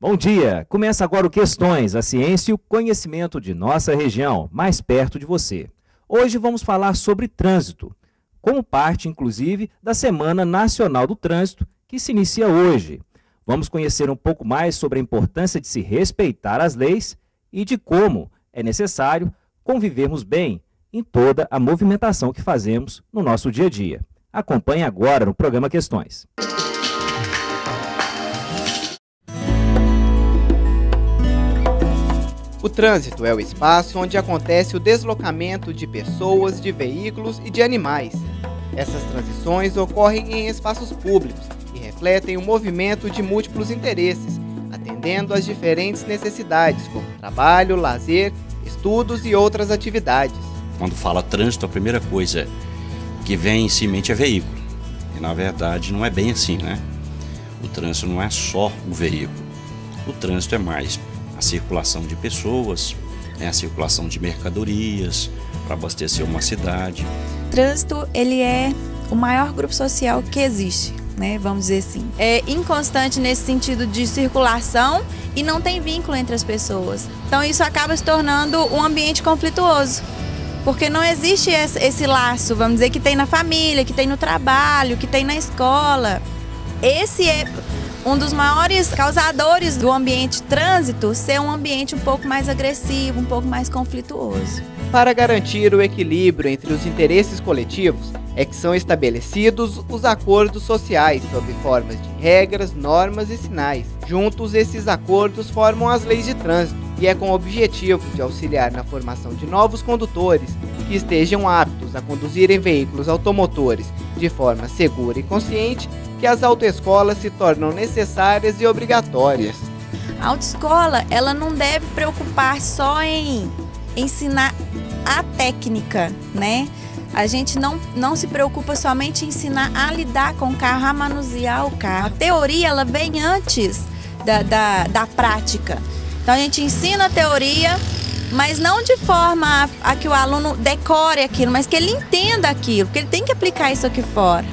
Bom dia! Começa agora o Questões, a ciência e o conhecimento de nossa região, mais perto de você. Hoje vamos falar sobre trânsito, como parte, inclusive, da Semana Nacional do Trânsito, que se inicia hoje. Vamos conhecer um pouco mais sobre a importância de se respeitar as leis e de como é necessário convivermos bem em toda a movimentação que fazemos no nosso dia a dia. Acompanhe agora no programa Questões. O trânsito é o espaço onde acontece o deslocamento de pessoas, de veículos e de animais. Essas transições ocorrem em espaços públicos e refletem o movimento de múltiplos interesses, atendendo às diferentes necessidades, como trabalho, lazer, estudos e outras atividades. Quando fala trânsito, a primeira coisa que vem em mente é veículo. E na verdade não é bem assim, né? O trânsito não é só o veículo. O trânsito é mais a circulação de pessoas, a circulação de mercadorias para abastecer uma cidade. O trânsito, ele é o maior grupo social que existe, né? Vamos dizer assim. É inconstante nesse sentido de circulação e não tem vínculo entre as pessoas. Então isso acaba se tornando um ambiente conflituoso, porque não existe esse laço, vamos dizer, que tem na família, que tem no trabalho, que tem na escola. Esse é um dos maiores causadores do ambiente trânsito ser um ambiente um pouco mais agressivo, um pouco mais conflituoso. Para garantir o equilíbrio entre os interesses coletivos, é que são estabelecidos os acordos sociais sob formas de regras, normas e sinais. Juntos, esses acordos formam as leis de trânsito e é com o objetivo de auxiliar na formação de novos condutores que estejam aptos a conduzirem veículos automotores de forma segura e consciente que as autoescolas se tornam necessárias e obrigatórias. A autoescola, ela não deve preocupar só em ensinar a técnica, né? A gente não se preocupa somente em ensinar a lidar com o carro, a manusear o carro. A teoria, ela vem antes da prática. Então a gente ensina a teoria, mas não de forma a que o aluno decore aquilo, mas que ele entenda aquilo, porque ele tem que aplicar isso aqui fora.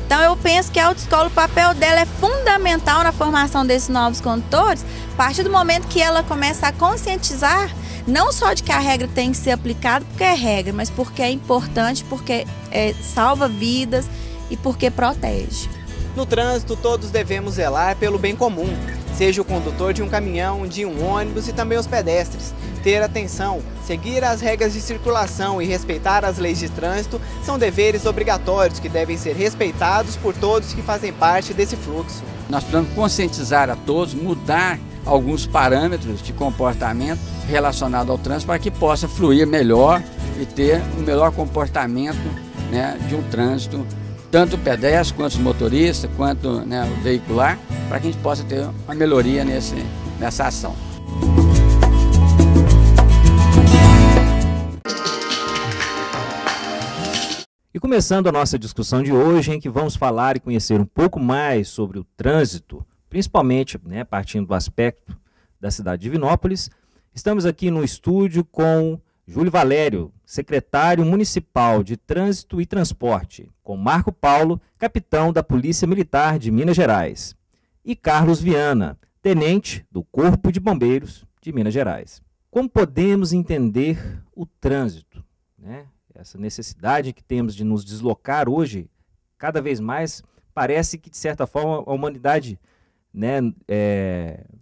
Então eu penso que a autoescola, o papel dela é fundamental na formação desses novos condutores, a partir do momento que ela começa a conscientizar, não só de que a regra tem que ser aplicada porque é regra, mas porque é importante, porque salva vidas e porque protege. No trânsito, todos devemos zelar pelo bem comum, seja o condutor de um caminhão, de um ônibus e também os pedestres. Ter atenção, seguir as regras de circulação e respeitar as leis de trânsito são deveres obrigatórios que devem ser respeitados por todos que fazem parte desse fluxo. Nós precisamos conscientizar a todos, mudar alguns parâmetros de comportamento relacionado ao trânsito para que possa fluir melhor e ter um melhor comportamento, né, de um trânsito, tanto o pedestre, quanto os motoristas, quanto, né, o veicular, para que a gente possa ter uma melhoria nessa ação. E começando a nossa discussão de hoje, em que vamos falar e conhecer um pouco mais sobre o trânsito, principalmente, né, partindo do aspecto da cidade de Divinópolis, estamos aqui no estúdio com Júlio Valério, secretário municipal de Trânsito e Transporte, com Marco Paulo, capitão da Polícia Militar de Minas Gerais, e Carlos Viana, tenente do Corpo de Bombeiros de Minas Gerais. Como podemos entender o trânsito, né? Essa necessidade que temos de nos deslocar hoje, cada vez mais, parece que, de certa forma, a humanidade, né,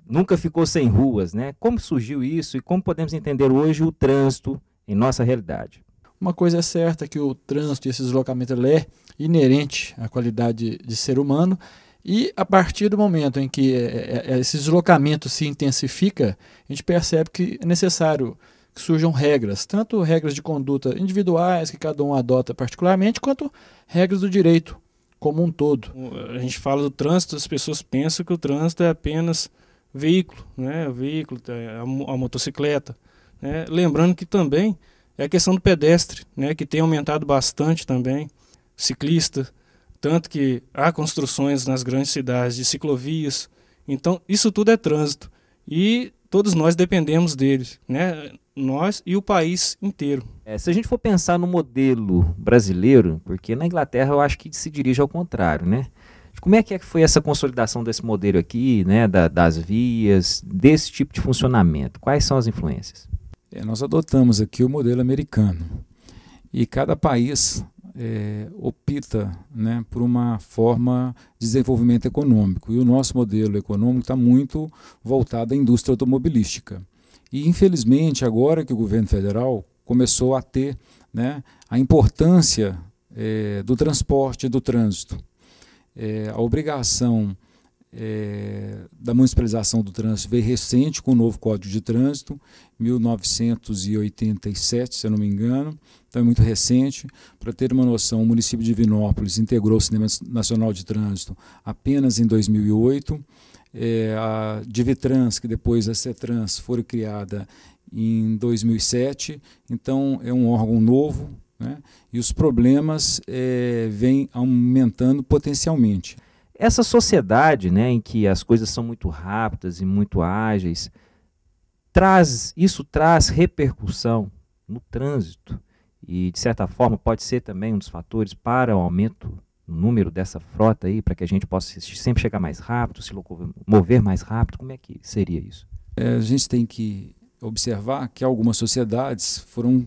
nunca ficou sem ruas, né? Como surgiu isso e como podemos entender hoje o trânsito em nossa realidade? Uma coisa é certa, que o trânsito e esse deslocamento ele é inerente à qualidade de ser humano, e a partir do momento em que esse deslocamento se intensifica, a gente percebe que é necessário que surjam regras, tanto regras de conduta individuais que cada um adota particularmente, quanto regras do direito como um todo. A gente fala do trânsito, as pessoas pensam que o trânsito é apenas veículo, né? O veículo, a motocicleta, né? Lembrando que também é a questão do pedestre, né? Que tem aumentado bastante também, ciclista, tanto que há construções nas grandes cidades de ciclovias. Então isso tudo é trânsito e todos nós dependemos deles, né? Nós e o país inteiro. Se a gente for pensar no modelo brasileiro, porque na Inglaterra eu acho que se dirige ao contrário, né? Como é que foi essa consolidação desse modelo aqui, né, das vias, desse tipo de funcionamento? Quais são as influências? Nós adotamos aqui o modelo americano e cada país opta, né, por uma forma de desenvolvimento econômico, e o nosso modelo econômico está muito voltado à indústria automobilística. E infelizmente agora que o governo federal começou a ter, né, a importância do transporte e do trânsito, a obrigação da municipalização do trânsito veio recente com o novo Código de Trânsito, 1987, se eu não me engano, então é muito recente. Para ter uma noção, o município de Divinópolis integrou o Sistema Nacional de Trânsito apenas em 2008, a Divitrans, que depois a CETRANS, foi criada em 2007, então é um órgão novo, né? E os problemas vêm aumentando potencialmente. Essa sociedade, né, em que as coisas são muito rápidas e muito ágeis, isso traz repercussão no trânsito e, de certa forma, pode ser também um dos fatores para o aumento no número dessa frota aí, para que a gente possa sempre chegar mais rápido, se mover mais rápido. Como é que seria isso? A gente tem que observar que algumas sociedades foram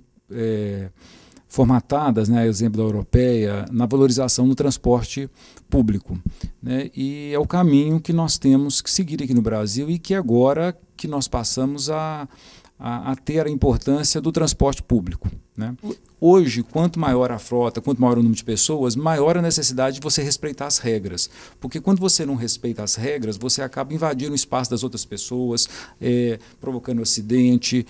formatadas, né, exemplo da europeia, na valorização do transporte público, né, e é o caminho que nós temos que seguir aqui no Brasil e que agora que nós passamos a ter a importância do transporte público, né. Hoje, quanto maior a frota, quanto maior o número de pessoas, maior a necessidade de você respeitar as regras. Porque quando você não respeita as regras, você acaba invadindo o espaço das outras pessoas, provocando acidente,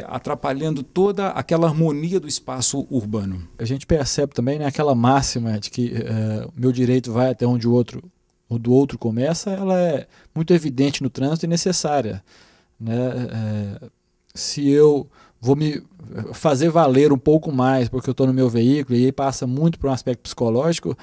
atrapalhando toda aquela harmonia do espaço urbano. A gente percebe também, né, aquela máxima de que o meu direito vai até onde o do outro começa, ela é muito evidente no trânsito e necessária, né? Se eu vou me fazer valer um pouco mais porque eu estou no meu veículo, e aí passa muito para um aspecto psicológico,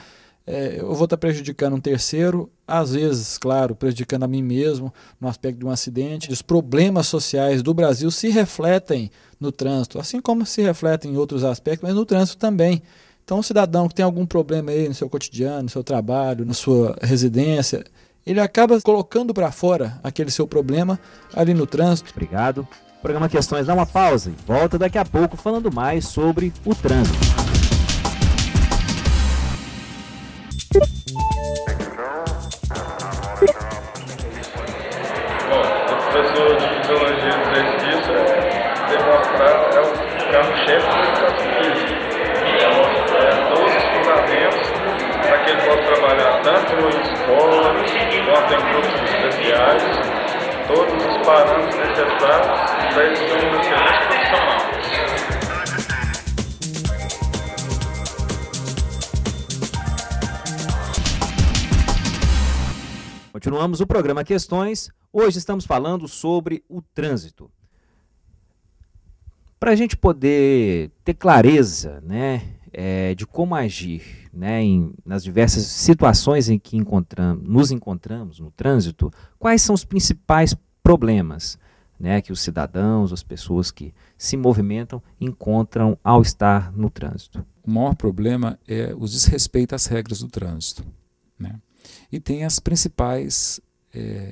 eu vou estar prejudicando um terceiro, às vezes, claro, prejudicando a mim mesmo no aspecto de um acidente. Os problemas sociais do Brasil se refletem no trânsito, assim como se refletem em outros aspectos, mas no trânsito também. Então, um cidadão que tem algum problema aí no seu cotidiano, no seu trabalho, na sua residência, ele acaba colocando para fora aquele seu problema ali no trânsito. Obrigado. O programa Questões dá uma pausa e volta daqui a pouco falando mais sobre o trânsito. Bom, o professor de fisiologia diz isso demonstrar o carro-chefe da educação física. Todos os fundamentos para que ele possa trabalhar tanto em escolas quanto em grupos especiais, todos os parâmetros necessários para ele ser um excelente profissional. Continuamos o programa Questões. Hoje estamos falando sobre o trânsito. Para a gente poder ter clareza, né, de como agir, né, nas diversas situações em que nos encontramos no trânsito, quais são os principais problemas, né, que os cidadãos, as pessoas que se movimentam, encontram ao estar no trânsito? O maior problema é o desrespeito às regras do trânsito, né? E tem as principais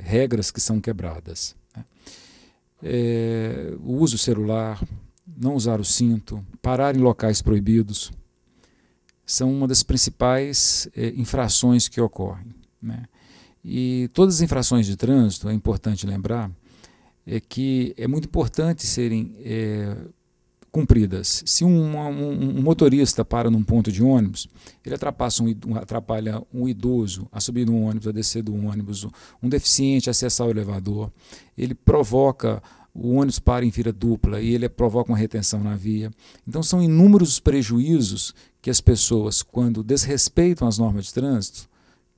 regras que são quebradas, né? O uso do celular, não usar o cinto, parar em locais proibidos, são uma das principais infrações que ocorrem, né? E todas as infrações de trânsito, é importante lembrar, que é muito importante serem cumpridas. Se um motorista para num ponto de ônibus, ele atrapalha um idoso a subir no ônibus, a descer do ônibus, um deficiente a acessar o elevador, ele provoca o ônibus para em fila dupla e ele provoca uma retenção na via. Então são inúmeros os prejuízos que as pessoas, quando desrespeitam as normas de trânsito,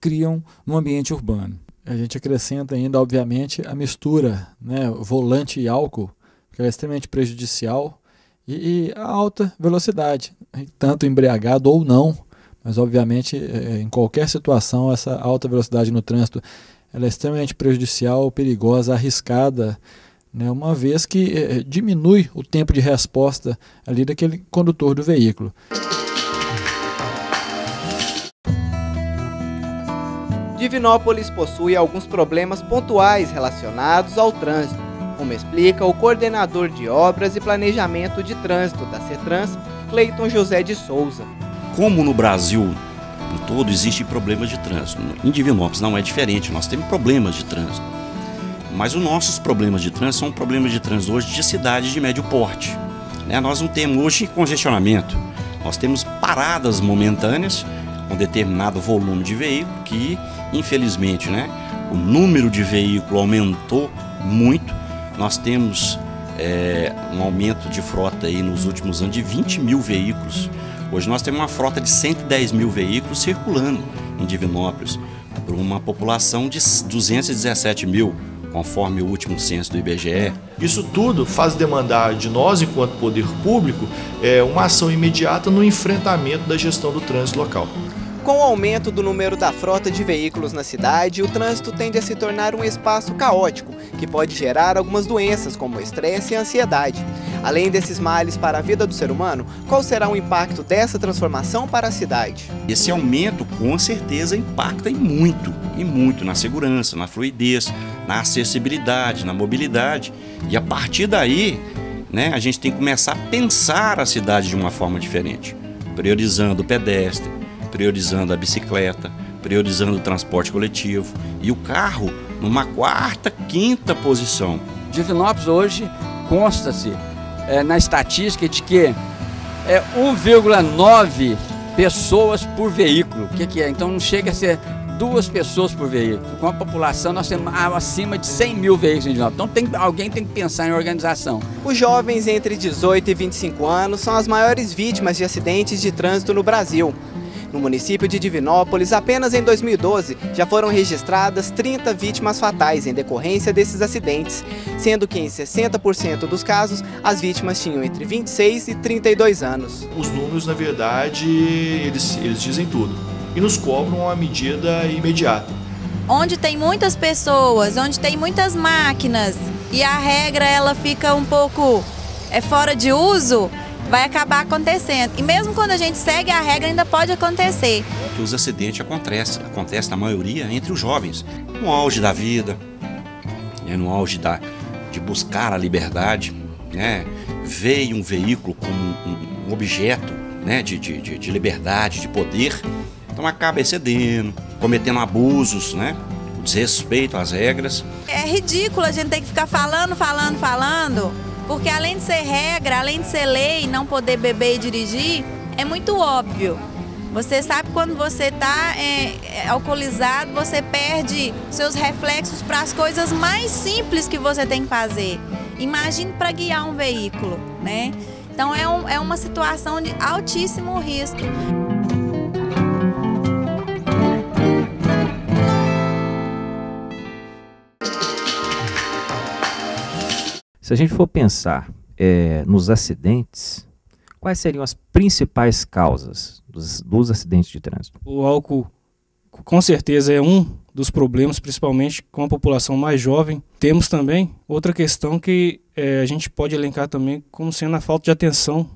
criam no ambiente urbano. A gente acrescenta ainda, obviamente, a mistura, né, volante e álcool, que é extremamente prejudicial, e a alta velocidade, tanto embriagado ou não, mas obviamente em qualquer situação essa alta velocidade no trânsito ela é extremamente prejudicial, perigosa, arriscada, né, uma vez que diminui o tempo de resposta ali daquele condutor do veículo. Divinópolis possui alguns problemas pontuais relacionados ao trânsito, como explica o coordenador de obras e planejamento de trânsito da CETRANS, Cleiton José de Souza. Como no Brasil no todo existem problemas de trânsito, em Divinópolis não é diferente, nós temos problemas de trânsito. Mas os nossos problemas de trânsito são problemas de trânsito hoje de cidades de médio porte. Nós não temos hoje congestionamento, nós temos paradas momentâneas com determinado volume de veículo que, infelizmente, o número de veículos aumentou muito. Nós temos um aumento de frota aí nos últimos anos de 20 mil veículos. Hoje nós temos uma frota de 110 mil veículos circulando em Divinópolis, por uma população de 217 mil, conforme o último censo do IBGE. Isso tudo faz demandar de nós, enquanto poder público, uma ação imediata no enfrentamento da gestão do trânsito local. Com o aumento do número da frota de veículos na cidade, o trânsito tende a se tornar um espaço caótico, que pode gerar algumas doenças, como estresse e ansiedade. Além desses males para a vida do ser humano, qual será o impacto dessa transformação para a cidade? Esse aumento, com certeza, impacta e muito na segurança, na fluidez, na acessibilidade, na mobilidade. E a partir daí, a gente tem que começar a pensar a cidade de uma forma diferente, priorizando o pedestre, priorizando a bicicleta, priorizando o transporte coletivo e o carro numa quarta, quinta posição. Divinópolis hoje consta-se na estatística de que é 1,9 pessoas por veículo. O que é? Então não chega a ser 2 pessoas por veículo. Com a população nós temos acima de 100 mil veículos em Divinópolis. Então alguém tem que pensar em organização. Os jovens entre 18 e 25 anos são as maiores vítimas de acidentes de trânsito no Brasil. No município de Divinópolis, apenas em 2012, já foram registradas 30 vítimas fatais em decorrência desses acidentes, sendo que em 60% dos casos, as vítimas tinham entre 26 e 32 anos. Os números, na verdade, eles dizem tudo e nos cobram uma medida imediata. Onde tem muitas pessoas, onde tem muitas máquinas e a regra ela fica um pouco fora de uso, vai acabar acontecendo. E mesmo quando a gente segue a regra, ainda pode acontecer. Os acidentes acontecem na maioria entre os jovens, no auge da vida, no auge de buscar a liberdade, veio um veículo como um objeto de liberdade, de poder, então acaba excedendo, cometendo abusos, desrespeito às regras. É ridículo a gente ter que ficar falando, porque além de ser regra, além de ser lei, não poder beber e dirigir, é muito óbvio. Você sabe que quando você está alcoolizado, você perde seus reflexos para as coisas mais simples que você tem que fazer. Imagine para guiar um veículo, Então é uma situação de altíssimo risco. Se a gente for pensar nos acidentes, quais seriam as principais causas dos acidentes de trânsito? O álcool, com certeza, é um dos problemas, principalmente com a população mais jovem. Temos também outra questão que a gente pode elencar também como sendo a falta de atenção,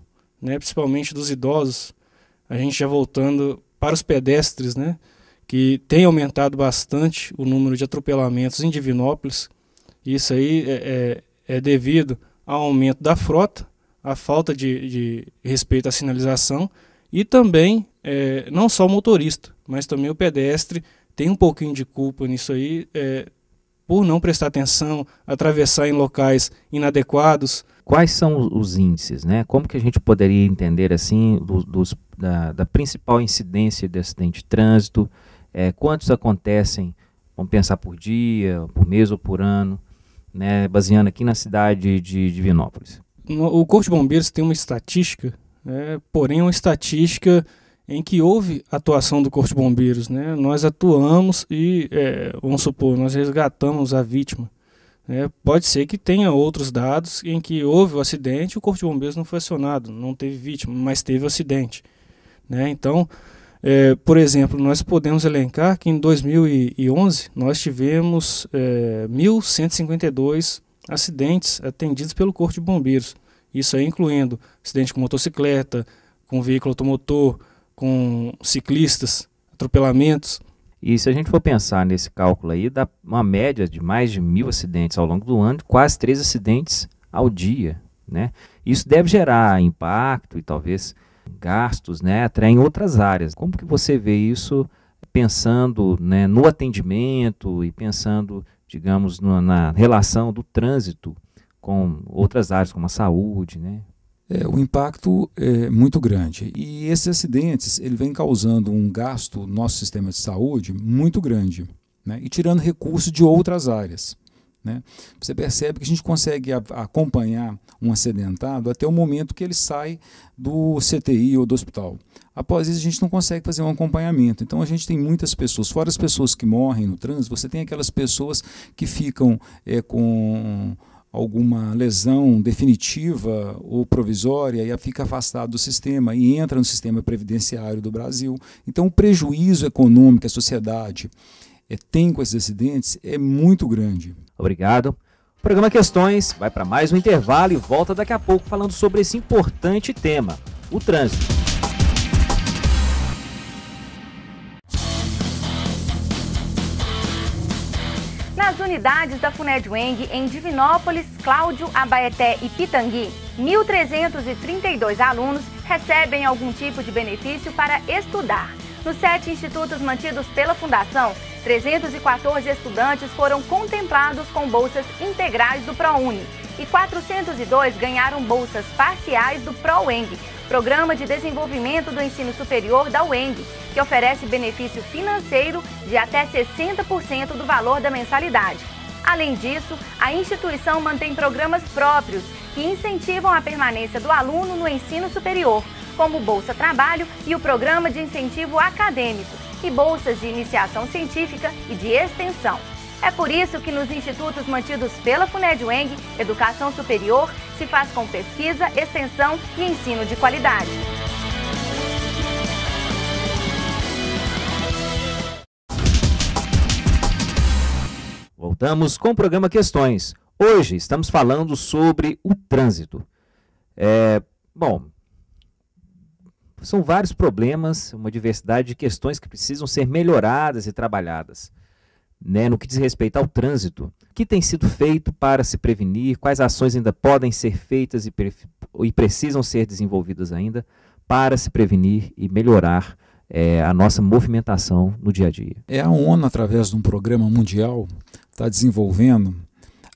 principalmente dos idosos. A gente já voltando para os pedestres, que tem aumentado bastante o número de atropelamentos em Divinópolis. Isso aí é devido ao aumento da frota, à falta de respeito à sinalização e também, não só o motorista, mas também o pedestre tem um pouquinho de culpa nisso aí, por não prestar atenção, atravessar em locais inadequados. Quais são os índices, Como que a gente poderia entender assim da principal incidência de acidente de trânsito? Quantos acontecem, vamos pensar por dia, por mês ou por ano? Baseando aqui na cidade de Divinópolis. O Corpo de Bombeiros tem uma estatística, porém uma estatística em que houve atuação do Corpo de Bombeiros. Nós atuamos e, vamos supor, nós resgatamos a vítima. Pode ser que tenha outros dados em que houve o acidente e o Corpo de Bombeiros não foi acionado, não teve vítima, mas teve o acidente. Então, por exemplo, nós podemos elencar que em 2011 nós tivemos 1.152 acidentes atendidos pelo Corpo de Bombeiros. Isso aí incluindo acidente com motocicleta, com veículo automotor, com ciclistas, atropelamentos. E se a gente for pensar nesse cálculo aí, dá uma média de mais de 1.000 acidentes ao longo do ano, quase 3 acidentes ao dia, né? Isso deve gerar impacto e talvez gastos, né, até em outras áreas. Como que você vê isso pensando, né, no atendimento e pensando, digamos, na relação do trânsito com outras áreas, como a saúde, né? O impacto é muito grande e esses acidentes ele vem causando um gasto no nosso sistema de saúde muito grande, né? E tirando recursos de outras áreas, né? Você percebe que a gente consegue acompanhar um acidentado até o momento que ele sai do CTI ou do hospital. Após isso a gente não consegue fazer um acompanhamento. Então a gente tem muitas pessoas, fora as pessoas que morrem no trânsito, você tem aquelas pessoas que ficam com alguma lesão definitiva ou provisória e fica afastado do sistema e entra no sistema previdenciário do Brasil. Então o prejuízo econômico que a sociedade tem com esses acidentes é muito grande. Obrigado. O programa Questões vai para mais um intervalo e volta daqui a pouco falando sobre esse importante tema, o trânsito. Nas unidades da FUNED-UENG em Divinópolis, Cláudio, Abaeté e Pitangui, 1.332 alunos recebem algum tipo de benefício para estudar. Nos 7 institutos mantidos pela Fundação, 314 estudantes foram contemplados com bolsas integrais do ProUni e 402 ganharam bolsas parciais do ProUENG, Programa de Desenvolvimento do Ensino Superior da UENG, que oferece benefício financeiro de até 60% do valor da mensalidade. Além disso, a instituição mantém programas próprios que incentivam a permanência do aluno no ensino superior, como o Bolsa Trabalho e o Programa de Incentivo Acadêmico, e bolsas de iniciação científica e de extensão. É por isso que nos institutos mantidos pela FUNED-UENG, educação superior se faz com pesquisa, extensão e ensino de qualidade. Voltamos com o programa Questões. Hoje estamos falando sobre o trânsito. São vários problemas, uma diversidade de questões que precisam ser melhoradas e trabalhadas, né, no que diz respeito ao trânsito. O que tem sido feito para se prevenir? Quais ações ainda podem ser feitas e precisam ser desenvolvidas ainda para se prevenir e melhorar a nossa movimentação no dia a dia? A ONU, através de um programa mundial, está desenvolvendo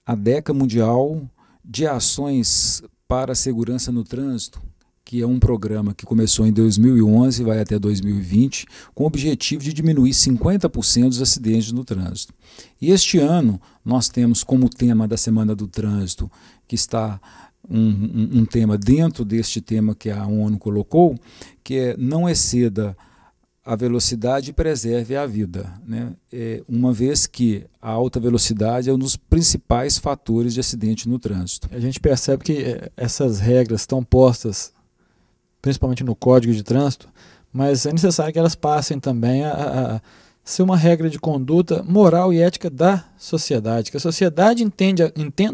a Década Mundial de Ações para a Segurança no Trânsito, que é um programa que começou em 2011 e vai até 2020, com o objetivo de diminuir 50% dos acidentes no trânsito. E este ano nós temos como tema da Semana do Trânsito, que está um tema dentro deste tema que a ONU colocou, que é não exceda a velocidade e preserve a vida, né? Uma vez que a alta velocidade é um dos principais fatores de acidente no trânsito. A gente percebe que essas regras estão postas principalmente no Código de Trânsito, mas é necessário que elas passem também a ser uma regra de conduta moral e ética da sociedade, que a sociedade entenda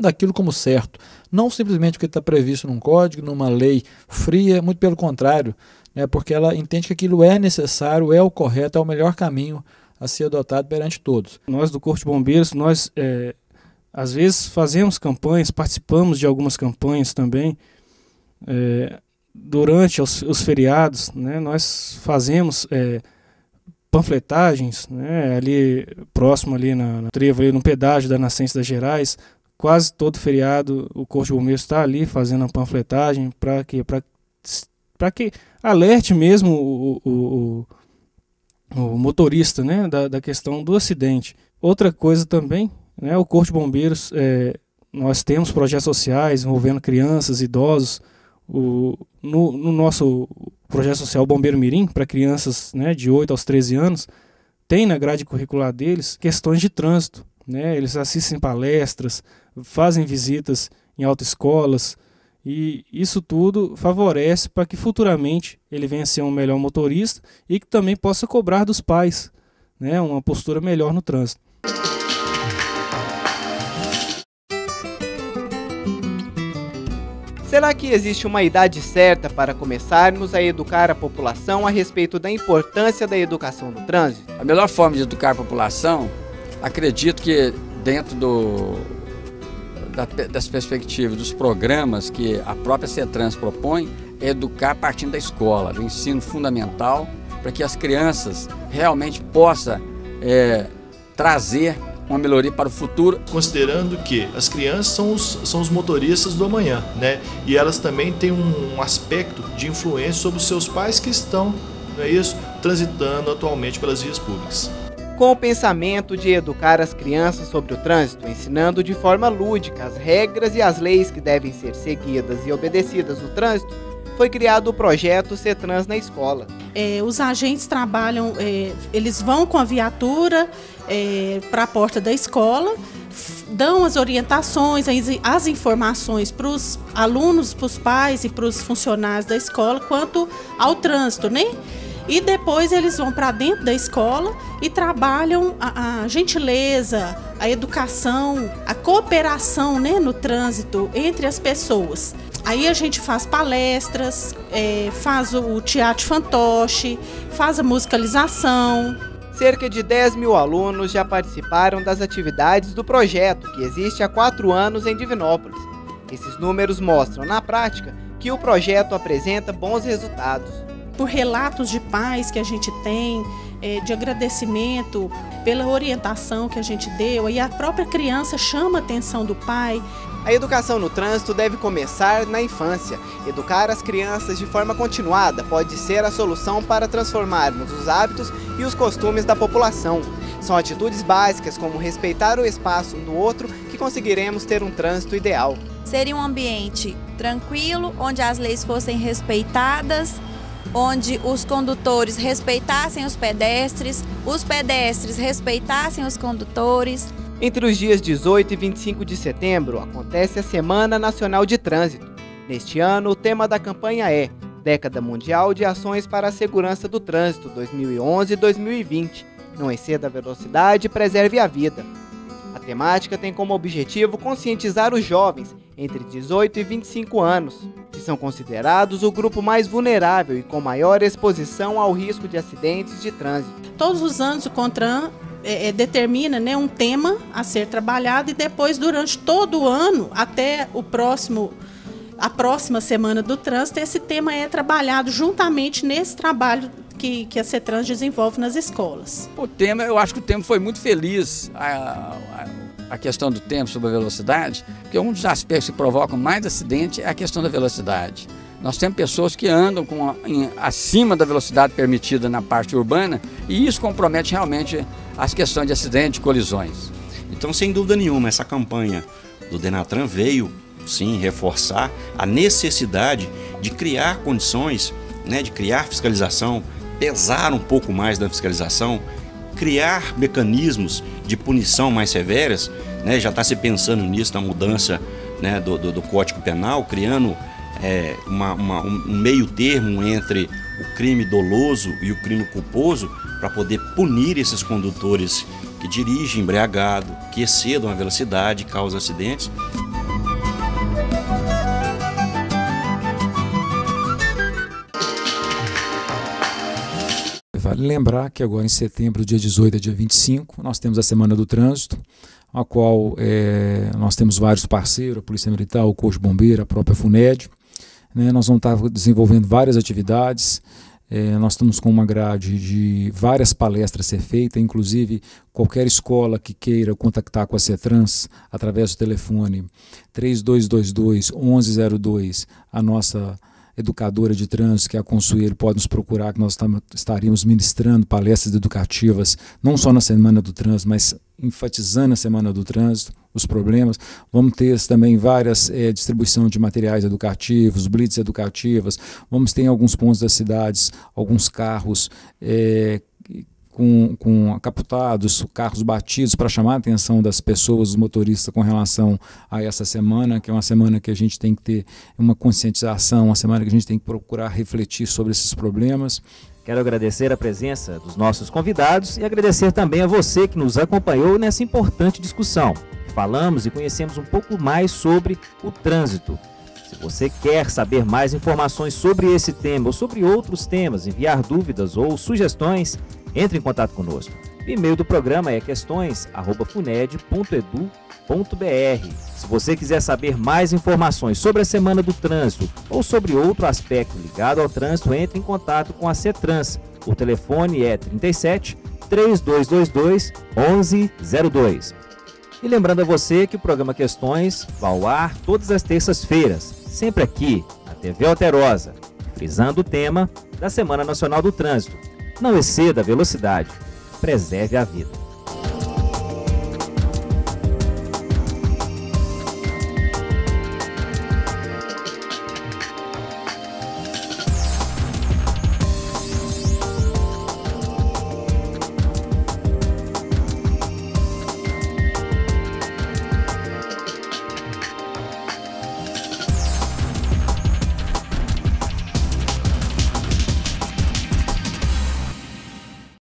aquilo como certo, não simplesmente o que está previsto num código, numa lei fria, muito pelo contrário, né, porque ela entende que aquilo é necessário, é o correto, é o melhor caminho a ser adotado perante todos. Nós do Corpo de Bombeiros, nós às vezes fazemos campanhas, participamos de algumas campanhas também, durante os feriados, né, nós fazemos panfletagens, né, ali próximo ali na trevo, ali no pedágio da Nascente das Gerais. Quase todo feriado o Corpo de Bombeiros está ali fazendo a panfletagem para que alerte mesmo o motorista, né, da questão do acidente. Outra coisa também, né, o Corpo de Bombeiros, nós temos projetos sociais envolvendo crianças, idosos. No nosso projeto social Bombeiro Mirim, para crianças, né, de 8 aos 13 anos, tem na grade curricular deles questões de trânsito, né? Eles assistem palestras, fazem visitas em autoescolas, e isso tudo favorece para que futuramente ele venha a ser um melhor motorista e que também possa cobrar dos pais, né, uma postura melhor no trânsito. Será que existe uma idade certa para começarmos a educar a população a respeito da importância da educação no trânsito? A melhor forma de educar a população, acredito que dentro das perspectivas dos programas que a própria CETRANS propõe, é educar partindo da escola, do ensino fundamental, para que as crianças realmente possam trazer uma melhoria para o futuro. Considerando que as crianças são os motoristas do amanhã, né? E elas também têm um aspecto de influência sobre os seus pais que estão, não é isso, transitando atualmente pelas vias públicas. Com o pensamento de educar as crianças sobre o trânsito, ensinando de forma lúdica as regras e as leis que devem ser seguidas e obedecidas no trânsito, foi criado o projeto CETRANS na escola. Os agentes trabalham, eles vão com a viatura para a porta da escola, dão as orientações, as informações para os alunos, para os pais e para os funcionários da escola quanto ao trânsito, né? E depois eles vão para dentro da escola e trabalham a gentileza, a educação, a cooperação, né, no trânsito entre as pessoas. Aí a gente faz palestras, faz o teatro fantoche, faz a musicalização. Cerca de 10 mil alunos já participaram das atividades do projeto, que existe há 4 anos em Divinópolis. Esses números mostram, na prática, que o projeto apresenta bons resultados. Por relatos de pais que a gente tem, de agradecimento pela orientação que a gente deu, e a própria criança chama a atenção do pai. A educação no trânsito deve começar na infância. Educar as crianças de forma continuada pode ser a solução para transformarmos os hábitos e os costumes da população. São atitudes básicas como respeitar o espaço um do outro que conseguiremos ter um trânsito ideal. Seria um ambiente tranquilo, onde as leis fossem respeitadas, onde os condutores respeitassem os pedestres respeitassem os condutores. Entre os dias 18 e 25 de setembro acontece a Semana Nacional de Trânsito. Neste ano, o tema da campanha é Década Mundial de Ações para a Segurança do Trânsito 2011-2020. Não exceda a velocidade e preserve a vida. A temática tem como objetivo conscientizar os jovens entre 18 e 25 anos, que são considerados o grupo mais vulnerável e com maior exposição ao risco de acidentes de trânsito. Todos os anos o CONTRAN determina, né, um tema a ser trabalhado e depois, durante todo o ano, até a próxima Semana do Trânsito, esse tema é trabalhado juntamente nesse trabalho que a CETRANS desenvolve nas escolas. O tema, eu acho que o tema foi muito feliz, a questão do tempo sobre a velocidade, porque um dos aspectos que provocam mais acidente é a questão da velocidade. Nós temos pessoas que andam acima da velocidade permitida na parte urbana e isso compromete realmente as questões de acidente e colisões. Então, sem dúvida nenhuma, essa campanha do Denatran veio, sim, reforçar a necessidade de criar condições, né, de criar fiscalização, pesar um pouco mais da fiscalização, criar mecanismos de punição mais severas, né, já está se pensando nisso, na mudança, né, do Código Penal, criando um meio termo entre o crime doloso e o crime culposo para poder punir esses condutores que dirigem embriagado, que excedam a velocidade e causam acidentes. Vale lembrar que agora em setembro, dia 18 a dia 25, nós temos a Semana do Trânsito, a qual nós temos vários parceiros, a Polícia Militar, o Corpo de Bombeiro, a própria FUNED. Né? Nós vamos estar desenvolvendo várias atividades, nós estamos com uma grade de várias palestras a ser feitas, inclusive qualquer escola que queira contactar com a CETRANS através do telefone 3222-1102, a nossa educadora de trânsito, que é a Consuelo, pode nos procurar, que nós estaríamos ministrando palestras educativas, não só na Semana do Trânsito, mas enfatizando a Semana do Trânsito, os problemas. Vamos ter também várias distribuição de materiais educativos, blitz educativas, vamos ter em alguns pontos das cidades, alguns carros com caputados, carros batidos, para chamar a atenção das pessoas, dos motoristas, com relação a essa semana, que é uma semana que a gente tem que ter uma conscientização, uma semana que a gente tem que procurar refletir sobre esses problemas. Quero agradecer a presença dos nossos convidados e agradecer também a você que nos acompanhou nessa importante discussão. Falamos e conhecemos um pouco mais sobre o trânsito. Se você quer saber mais informações sobre esse tema ou sobre outros temas, enviar dúvidas ou sugestões, entre em contato conosco. O e-mail do programa é questões@funed.edu.br. Se você quiser saber mais informações sobre a Semana do Trânsito ou sobre outro aspecto ligado ao trânsito, entre em contato com a CETRANS. O telefone é 37 3222 1102. E lembrando a você que o programa Questões vai ao ar todas as terças-feiras, sempre aqui na TV Alterosa, frisando o tema da Semana Nacional do Trânsito. Não exceda a velocidade, preserve a vida.